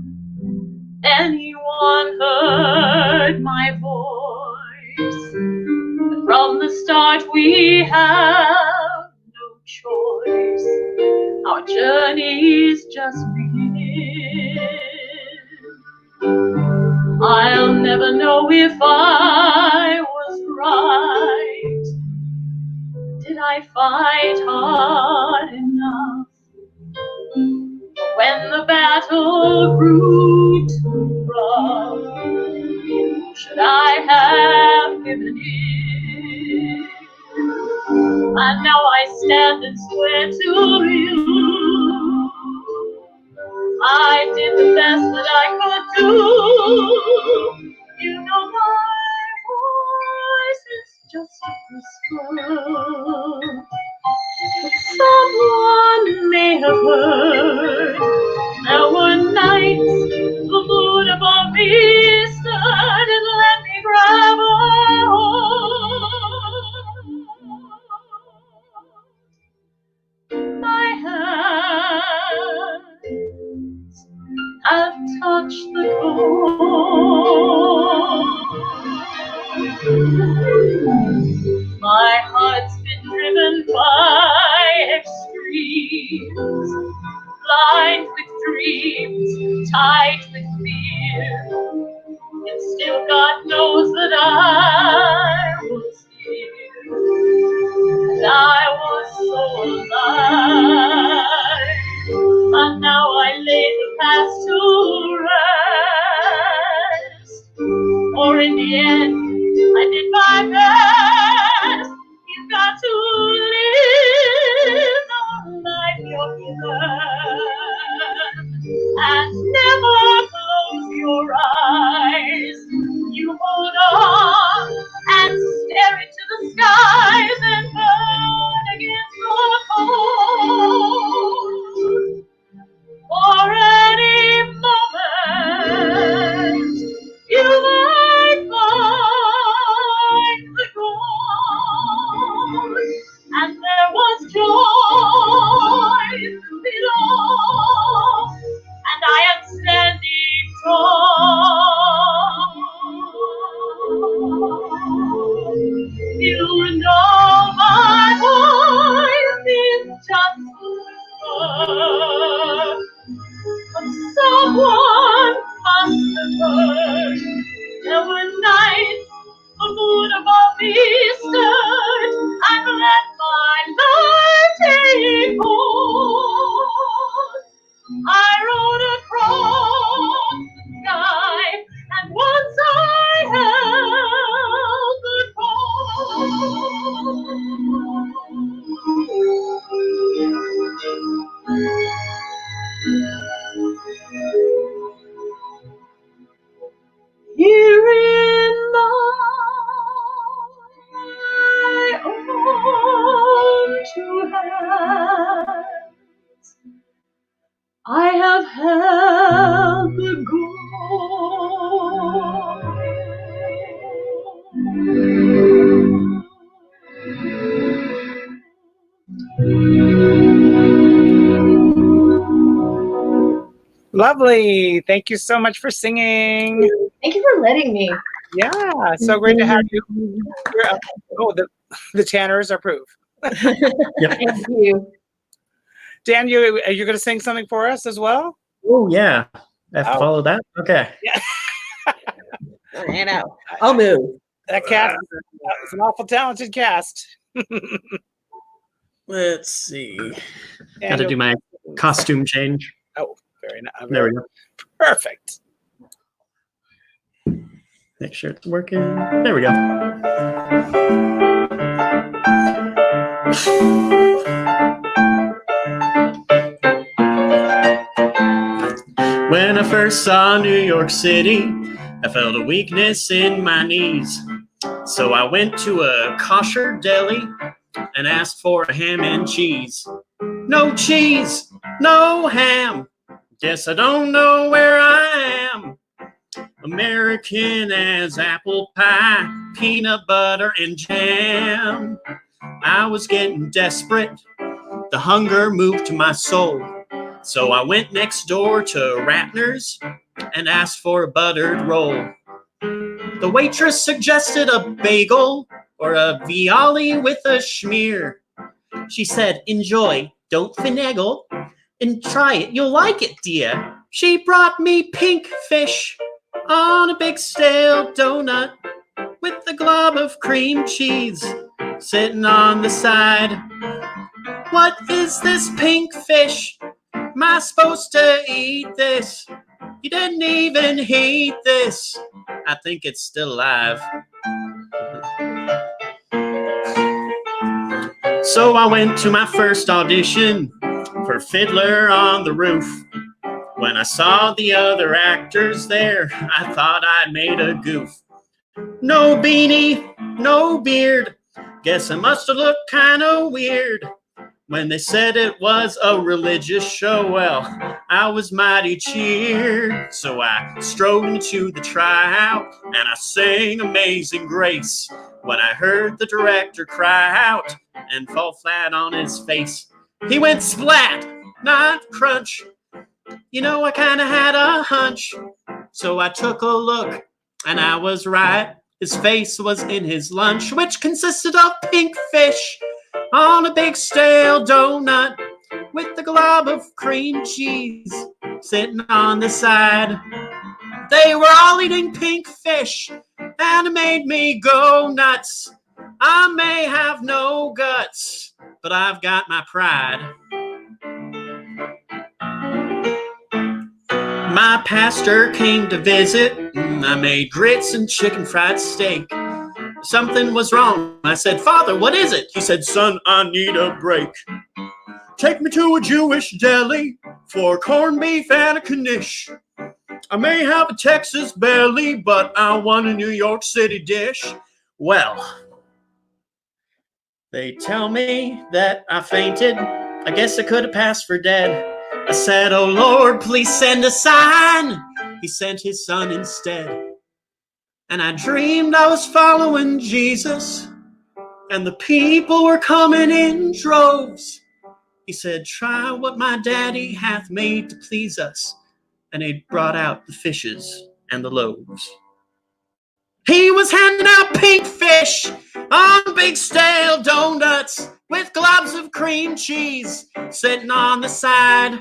anyone heard my voice. From the start we have no choice. Our journey's just beginning. I'll never know if I was right. Did I fight hard enough? When the battle grew too rough, should I have given in? And now I stand and swear to you I did the best that I could do. You know my voice is just a whisper. But someone may have heard. There were nights the moon above me stood and let me grab a hold. My hands have touched the gold. My heart's been driven by extremes, blind with dreams, tight with fear. And still God knows that I was here, and I was so alive. And now I lay the past to rest, for in the end I did my best. You've got to live the life you're given, and never close your eyes. You hold on and stare into the skies and burn against the cold. For any moment you might find the gold, and there was joy below, and I am standing tall. You know my voice is just a whisper, but someone must have heard. There were nights the moon above me stood and let my light take hold. I rode across the sky, and once I held the here in my own two hands, I have held the Lovely. Thank you so much for singing. Thank you for letting me. Yeah, so great to have you. Oh, the Tanners approve. Thank you. Dan, you're going to sing something for us as well? Oh, yeah. I have to follow that? Okay. Yeah. I know. I'll move. That cast is an awful talented cast. Let's see. And Got to do my costume change. Oh, very nice. There we go. Perfect. Make sure it's working. There we go. When I first saw New York City, I felt a weakness in my knees. So I went to a kosher deli and asked for a ham and cheese. No cheese, no ham. Guess I don't know where I am. American as apple pie, peanut butter and jam. I was getting desperate. The hunger moved to my soul. So I went next door to Ratner's and asked for a buttered roll. The waitress suggested a bagel or a violi with a schmear. She said, enjoy, don't finagle, and try it, you'll like it, dear. She brought me pink fish on a big stale donut with a glob of cream cheese sitting on the side. What is this pink fish? Am I supposed to eat this? You didn't even heat this. I think it's still alive. So I went to my first audition for Fiddler on the Roof. When I saw the other actors there, I thought I'd made a goof. No beanie, no beard. Guess I must have looked kind of weird. When they said it was a religious show, well, I was mighty cheered. So I strode into the tryout and I sang Amazing Grace. When I heard the director cry out and fall flat on his face, he went splat, not crunch. You know, I kind of had a hunch. So I took a look and I was right. His face was in his lunch, which consisted of pink fish on a big stale donut with a glob of cream cheese sitting on the side. They were all eating pink fish, and it made me go nuts. I may have no guts, but I've got my pride. My pastor came to visit. I made grits and chicken fried steak. Something was wrong. I said, Father, what is it? He said, son, I need a break. Take me to a Jewish deli for corned beef and a knish. I may have a Texas belly, but I want a New York City dish. Well, they tell me that I fainted. I guess I could have passed for dead. I said, oh Lord, please send a sign. He sent his son instead. And I dreamed I was following Jesus, and the people were coming in droves. He said, try what my daddy hath made to please us. And he brought out the fishes and the loaves. He was handing out pink fish on big stale donuts with globs of cream cheese sitting on the side.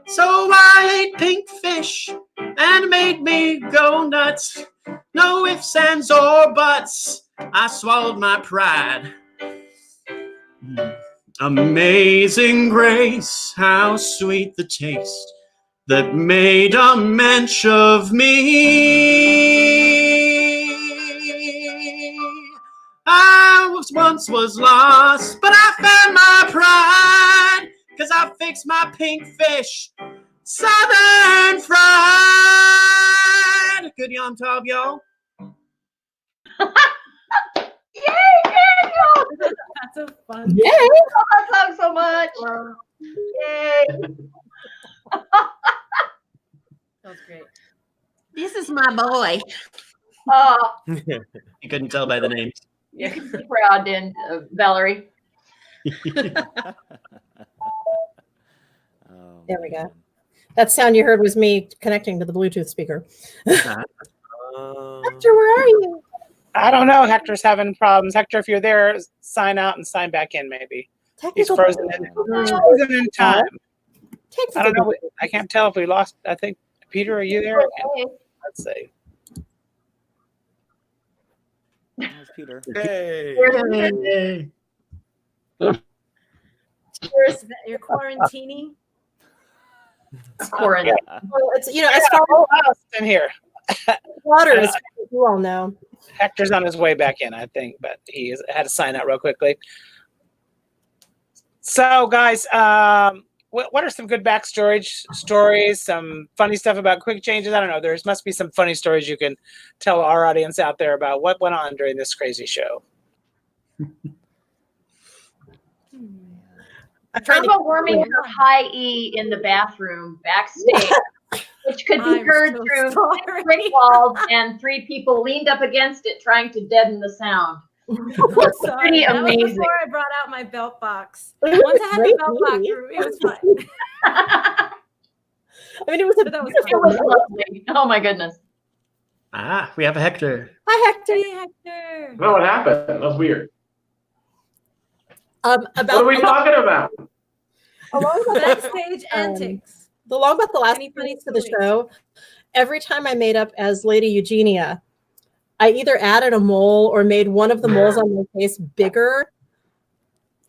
So I ate pink fish and it made me go nuts. No ifs, ands, or buts. I swallowed my pride. Amazing grace, how sweet the taste that made a mensch of me. I once was lost, but I found my pride, 'cause I fixed my pink fish southern fried. Good yum tub, yo. Yay, Daniel! That's so fun. Yay! I love that song so much. Yay! That was great. This is my boy. Oh, You couldn't tell by the names. you can be proud, then, Valerie. Oh, There we go. man. That sound you heard was me connecting to the Bluetooth speaker. Uh, Hector, where are you? I don't know. Hector's having problems. Hector, if you're there, sign out and sign back in, maybe. He's Technical frozen in time. I don't know. I can't tell if we lost. I think, Peter, are you there? Okay. Let's see. There's Peter. hey. You're quarantining. Corin. Well, it's, as far Oh, wow, it's in here. as water is, you all know. Hector's on his way back in, I think, but had to sign out real quickly. So, guys, what are some good backstory stories? Some funny stuff about quick changes? I don't know. There must be some funny stories you can tell our audience out there about what went on during this crazy show. Irma warming her high E in the bathroom backstage, which could be I'm heard so through sorry. brick walls, and 3 people leaned up against it trying to deaden the sound. I'm Pretty sorry. That was amazing. before I brought out my belt box. It was Once I had great the belt box, movie. it was fun. I mean, it was But that was It was lovely. Oh my goodness. Ah, we have a Hector. Hi, Hector. Hey, Hector. No, what happened? That was weird. About What are we talking about? along with Backstage antics. along with the last Any few funny weeks of the stories? show, every time I made up as Lady Eugenia, I either added a mole or made one of the moles on my face bigger,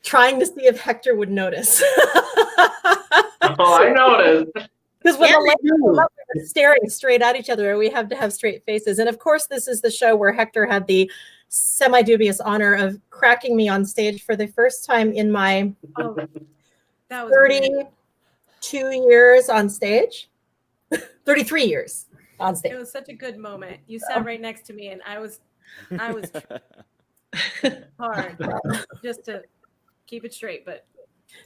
trying to see if Hector would notice. Oh, I noticed. Because when Yeah, the ladies come up, we're staring straight at each other, we have to have straight faces. And of course, this is the show where Hector had the semi-dubious honor of cracking me on stage for the first time in my Oh, that was weird. 32 years on stage. 33 years on stage. It was such a good moment. You sat right next to me, and I was hard just to keep it straight. But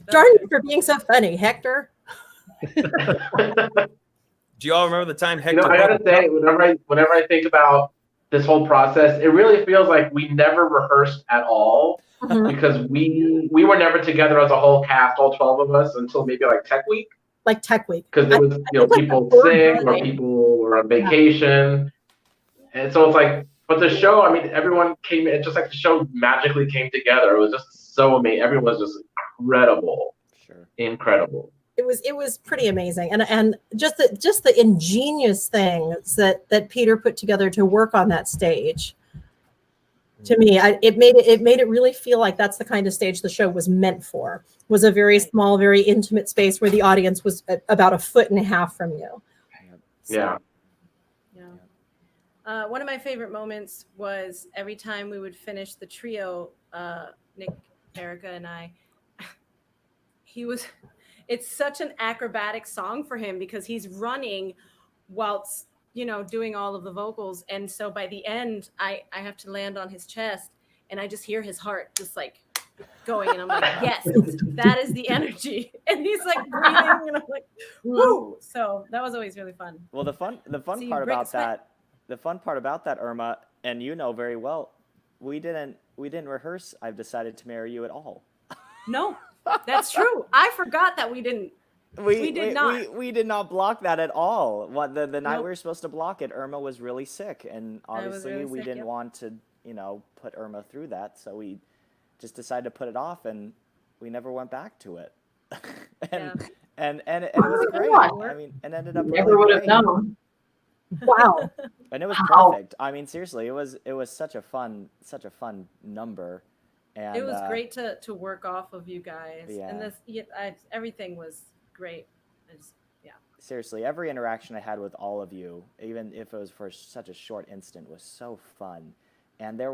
Darn you for being so funny, Hector. Do you all remember the time Hector? You know, I gotta say, whenever I think about this whole process, it really feels like we never rehearsed at all because we were never together as a whole cast, all 12 of us, until maybe like Tech Week. Like Tech Week. Because there was, people sick or people were on vacation. And so it's like, but the show, I mean, everyone came in, just like the show magically came together. It was just so amazing. Everyone was just incredible. Sure. Incredible. It was pretty amazing. And just the ingenious things that Peter put together to work on that stage. To me, it made it really feel like that's the kind of stage the show was meant for. Was a very small, very intimate space where the audience was about 1.5 feet from you. Yeah. One of my favorite moments was every time we would finish the trio, Nick, Erica, and I. It's such an acrobatic song for him because he's running whilst doing all of the vocals, and so by the end, I have to land on his chest, and I just hear his heart just like going, and I'm like, yes, that is the energy, and he's like breathing, and I'm like, woo! So that was always really fun. Well, the fun part about that, Irma, and you know very well, we didn't rehearse "I've Decided to Marry You" at all. No, that's true. I forgot that we didn't. We did not block that at all. The night we were supposed to block it, Irma was really sick, and obviously really we sick, didn't want to, put Irma through that, so we just decided to put it off, and we never went back to it. and it was great. I mean, it ended up never would have known. Wow. And it was perfect. I mean, seriously, it was such a fun number. And it was great to work off of you guys. Yeah. And everything was great. Seriously, every interaction I had with all of you, even if it was for such a short instant, was so fun. And there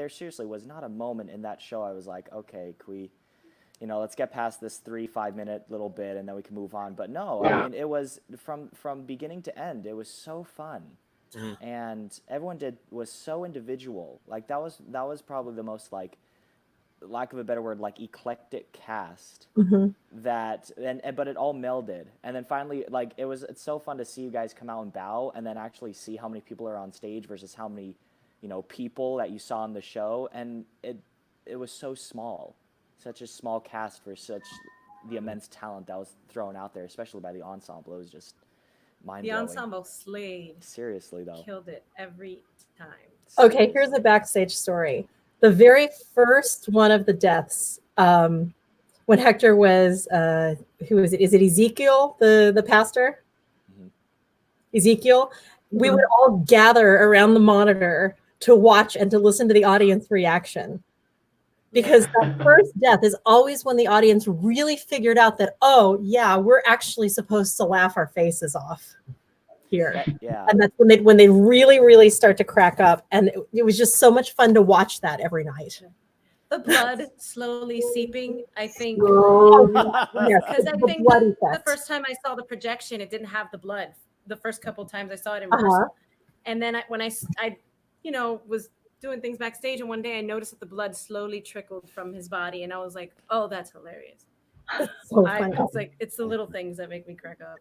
seriously was not a moment in that show I was like, okay, can we, let's get past this 3-5 minute little bit and then we can move on. But no, I mean, it was from beginning to end, it was so fun. Mm-hmm. And everyone was so individual. Like that was probably the most, like, lack of a better word, like eclectic cast. Mm-hmm. But it all melded. And then finally, like, it's so fun to see you guys come out and bow and then actually see how many people are on stage versus how many, people that you saw on the show. And it was so small, such a small cast for such the immense talent that was thrown out there, especially by the ensemble. It was just mind-blowing. The ensemble slayed. Seriously, though. Killed it every time. Okay, here's a backstage story. The very first one of the deaths, when Hector was, who is it? Is it Ezekiel, the pastor? Mm-hmm. Ezekiel? We would all gather around the monitor to watch and to listen to the audience reaction. Because that first death is always when the audience really figured out that, oh, yeah, we're actually supposed to laugh our faces off here. Yeah. And that's when they really, really start to crack up. And it was just so much fun to watch that every night. The blood slowly seeping, I think. Yes, because I think the first time I saw the projection, it didn't have the blood. The first couple of times I saw it in rehearsal. And then when I was doing things backstage, and one day I noticed that the blood slowly trickled from his body, and I was like, "Oh, that's hilarious!" It's the little things that make me crack up.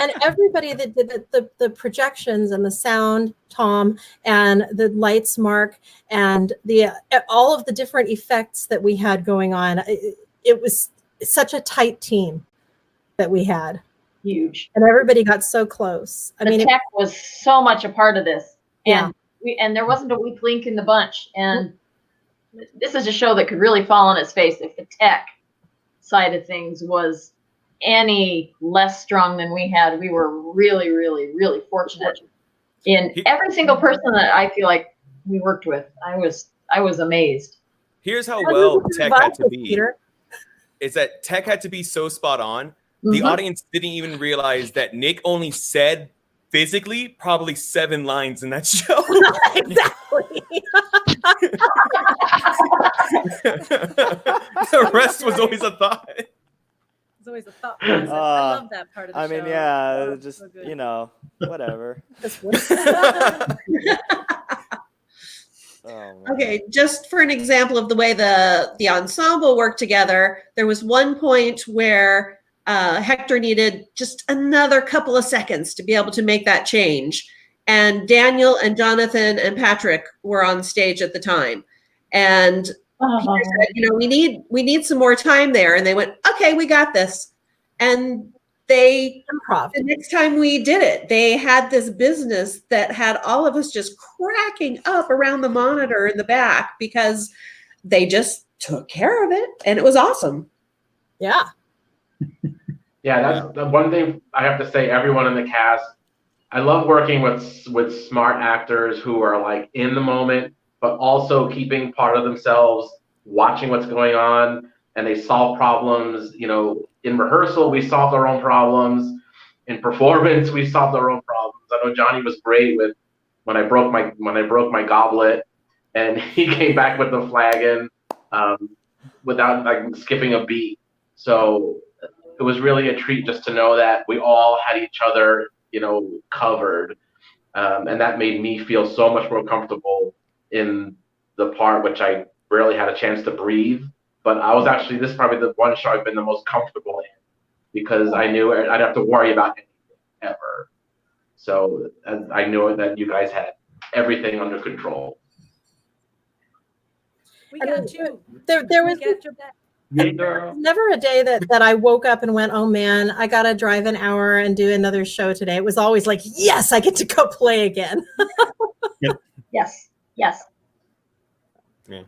And everybody that did the projections and the sound, Tom, and the lights, Mark, and all of the different effects that we had going on, it was such a tight team that we had. Huge. And everybody got so close. The tech was so much a part of this. And there wasn't a weak link in the bunch. And this is a show that could really fall on its face if the tech side of things was any less strong than we had. We were really, really, really fortunate in every single person that I feel like we worked with. I was amazed. Here's how well tech had to be. Peter? Is that tech had to be so spot on. The audience didn't even realize that Nick only said physically probably 7 lines in that show. Exactly. The rest was always a thought. There's always a thought process. I love that part of the show. I mean, yeah, Oh, just so good. you know, whatever. Oh, man. Okay, just for an example of the way the ensemble worked together, there was one point where Hector needed just another couple of seconds to be able to make that change. And Daniel and Jonathan and Patrick were on stage at the time. And Peter said, you know, we need some more time there. And they went, okay, we got this. And they improv. The next time we did it, they had this business that had all of us just cracking up around the monitor in the back because they just took care of it, and it was awesome. Yeah. Yeah, that's the one thing I have to say. Everyone in the cast, I love working with smart actors who are like in the moment, but also keeping part of themselves, watching what's going on, and they solve problems. You know, in rehearsal, we solved our own problems. In performance, we solved our own problems. I know Johnny was great with when I broke my goblet, and he came back with the flagon without like skipping a beat. So it was really a treat just to know that we all had each other, you know, covered, and that made me feel so much more comfortable in the part which I rarely had a chance to breathe. But I was actually, this is probably the one show I've been the most comfortable in because I knew I'd have to worry about anything ever. So I knew that you guys had everything under control. We got you. There was never a day that I woke up and went, oh man, I got to drive an hour and do another show today. It was always like, yes, I get to go play again. Yes. Yes. Yeah.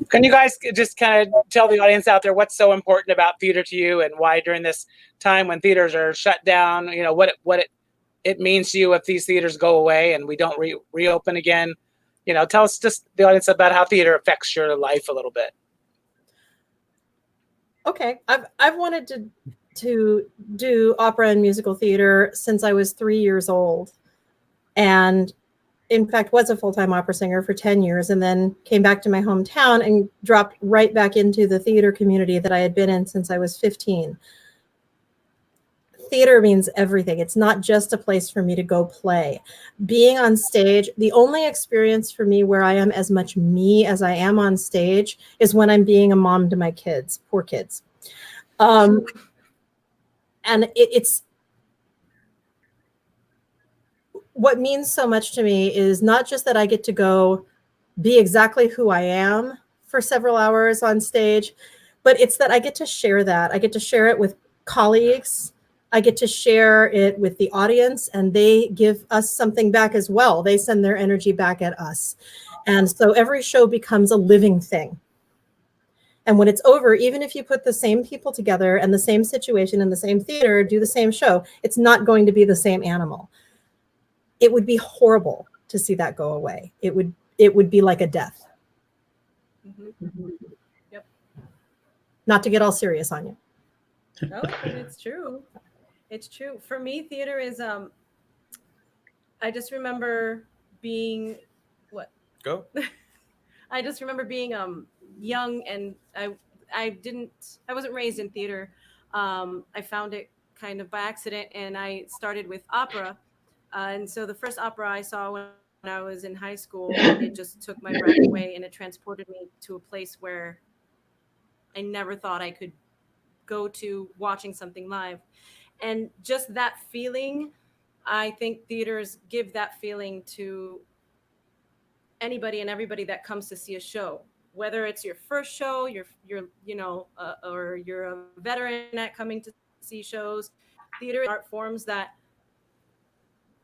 Can you guys just kind of tell the audience out there what's so important about theater to you and why during this time when theaters are shut down, you know, what it means to you if these theaters go away and we don't reopen again? You know, tell us, just the audience, about how theater affects your life a little bit. Okay, I've wanted to do opera and musical theater since I was 3 years old, and in fact was a full-time opera singer for 10 years, and then came back to my hometown and dropped right back into the theater community that I had been in since I was 15. Theater means everything. It's not just a place for me to go play. Being on stage, the only experience for me where I am as much me as I am on stage is when I'm being a mom to my kids, poor kids. And it's what means so much to me is not just that I get to go be exactly who I am for several hours on stage, but it's that I get to share that. I get to share it with colleagues. I get to share it with the audience, and they give us something back as well. They send their energy back at us. And so every show becomes a living thing. And when it's over, even if you put the same people together and the same situation in the same theater, do the same show, it's not going to be the same animal. It would be horrible to see that go away. It would be like a death. Mm-hmm. Yep. Not to get all serious on you. No, but it's true. It's true. For me, theater is I just remember being Go. I just remember being young, and I wasn't raised in theater. I found it kind of by accident, and I started with opera. And so the first opera I saw when I was in high school, it just took my breath away, and it transported me to a place where I never thought I could go to, watching something live. And just that feeling, I think theaters give that feeling to anybody and everybody that comes to see a show, whether it's your first show, you're you know, or you're a veteran at coming to see shows. Theater art forms that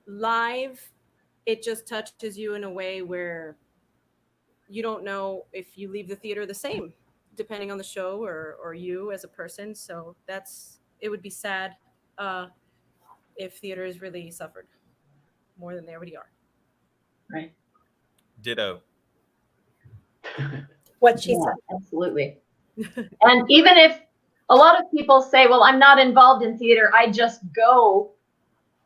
live, it just touches you in a way where you don't know if you leave the theater the same, depending on the show or you as a person. So it would be sad if theaters really suffered more than they already are. Right. Ditto. What she said. Absolutely. And even if a lot of people say, well, I'm not involved in theater, I just go,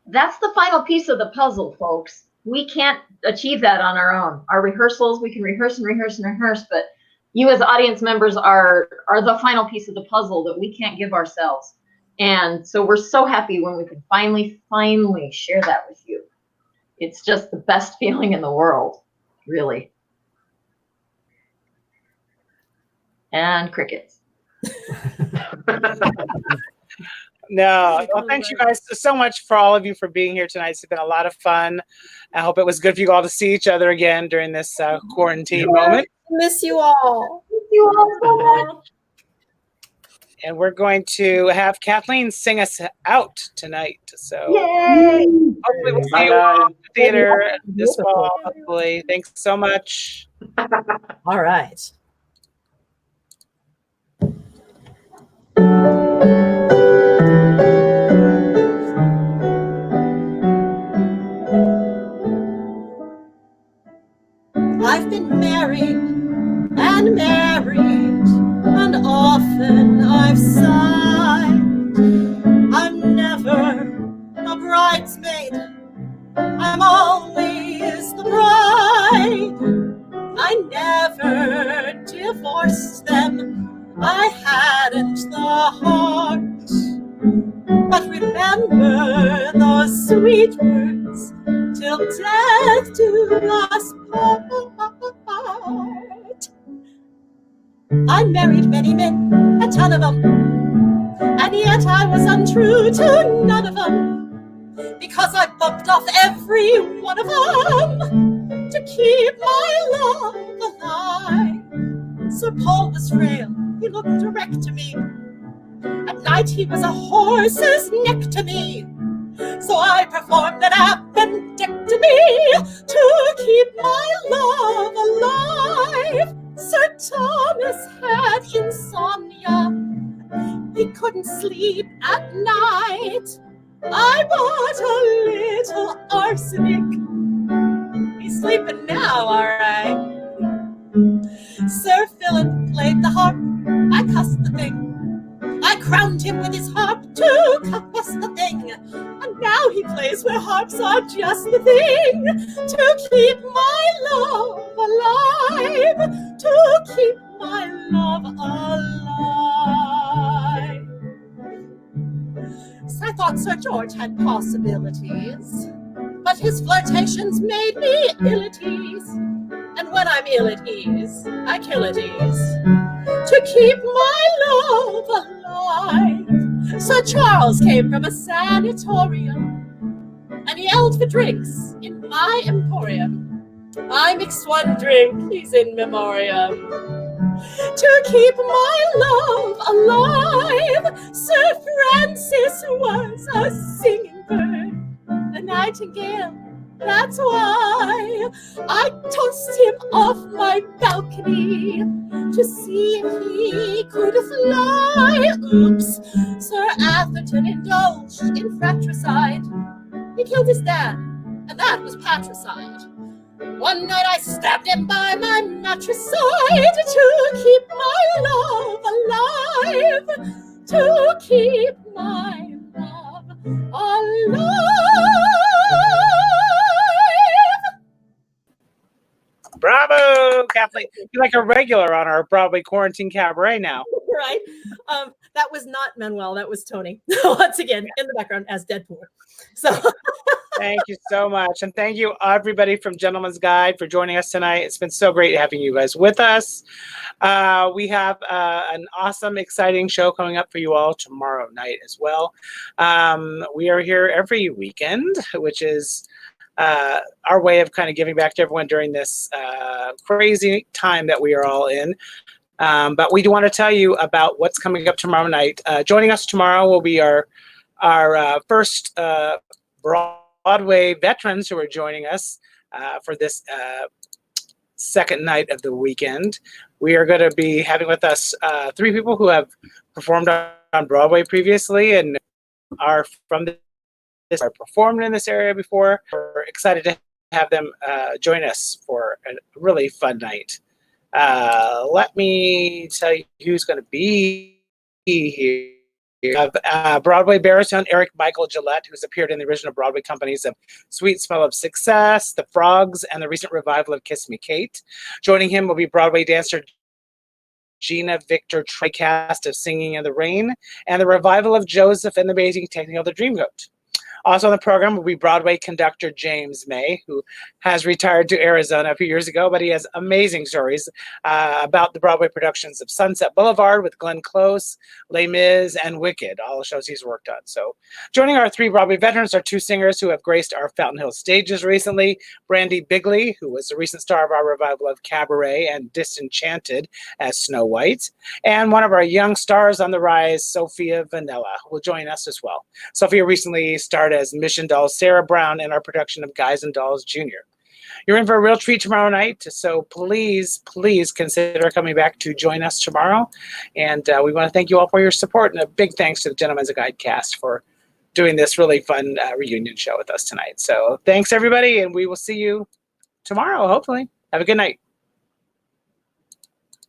that's the final piece of the puzzle, folks. We can't achieve that on our own. Our rehearsals, we can rehearse and rehearse and rehearse, but you as audience members are the final piece of the puzzle that we can't give ourselves. And so we're so happy when we can finally share that with you. It's just the best feeling in the world, really. And crickets. No, well, thanks you guys so much for all of you for being here tonight. It's been a lot of fun. I hope it was good for you all to see each other again during this quarantine moment. Miss you all. Miss you all so much. And we're going to have Kathleen sing us out tonight. So yay! Hopefully we'll see you all in the theater this fall. Hopefully. Thanks so much. All right. I've been married and married, and often I've sighed. I'm never a bridesmaid, I'm always the bride. I never divorced them, I hadn't the heart. But remember those sweet words, till death do us part. I married many men, a ton of them, and yet I was untrue to none of them, because I bumped off every one of them to keep my love alive. Sir Paul was frail, he looked direct to me. At night he was a horse's neck to me. So I performed an appendectomy to keep my love alive. Sir Thomas had insomnia, he couldn't sleep at night. I bought a little arsenic, he's sleeping now, all right. Sir Philip played the harp, I cussed the thing. I crowned him with his harp to cuss the thing. And now he plays where harps are just the thing. To keep my love alive. To keep my love alive. So I thought Sir George had possibilities, but his flirtations made me ill at ease. And when I'm ill at ease, I kill at ease. To keep my love alive. Sir Charles came from a sanatorium and he yelled for drinks in my emporium. I mixed one drink, he's in memoriam. To keep my love alive. Sir Francis was a singing bird, a nightingale. That's why I tossed him off my balcony to see if he could fly. Oops, Sir Atherton indulged in fratricide. He killed his dad, and that was patricide. One night I stabbed him by my mattress side to keep my love alive. To keep my love alive. Bravo, Kathleen. You're like a regular on our Broadway Quarantine Cabaret now. Right? That was not Manuel, that was Tony. Once again, in the background as Deadpool. So thank you so much. And thank you, everybody from Gentleman's Guide, for joining us tonight. It's been so great having you guys with us. We have an awesome, exciting show coming up for you all tomorrow night as well. We are here every weekend, which is our way of kind of giving back to everyone during this crazy time that we are all in. But we do want to tell you about what's coming up tomorrow night. Joining us tomorrow will be our first Broadway veterans who are joining us for this second night of the weekend. We are going to be having with us 3 people who have performed on Broadway previously and are from this, are performed in this area before. We're excited to have them join us for a really fun night. Let me tell you who's going to be here. We have Broadway baritone Eric Michael Gillette, who's appeared in the original Broadway companies of Sweet Smell of Success, The Frogs, and the recent revival of Kiss Me Kate. Joining him will be Broadway dancer Gina Victor Troy cast of Singing in the Rain, and the revival of Joseph and the Amazing Technique of the Dreamcoat. Also on the program will be Broadway conductor James May, who has retired to Arizona a few years ago, but he has amazing stories about the Broadway productions of Sunset Boulevard with Glenn Close, Les Mis, and Wicked, all the shows he's worked on. So joining our three Broadway veterans are two singers who have graced our Fountain Hill stages recently, Brandy Bigley, who was a recent star of our revival of Cabaret and Disenchanted as Snow White, and one of our young stars on the rise, Sophia Vanilla, who will join us as well. Sophia recently starred as Mission Doll Sarah Brown in our production of Guys and Dolls Jr. You're in for a real treat tomorrow night, so please consider coming back to join us tomorrow. And we want to thank you all for your support, and a big thanks to the Gentlemen's Guide cast for doing this really fun reunion show with us tonight. So thanks, everybody, and we will see you tomorrow, hopefully. Have a good night.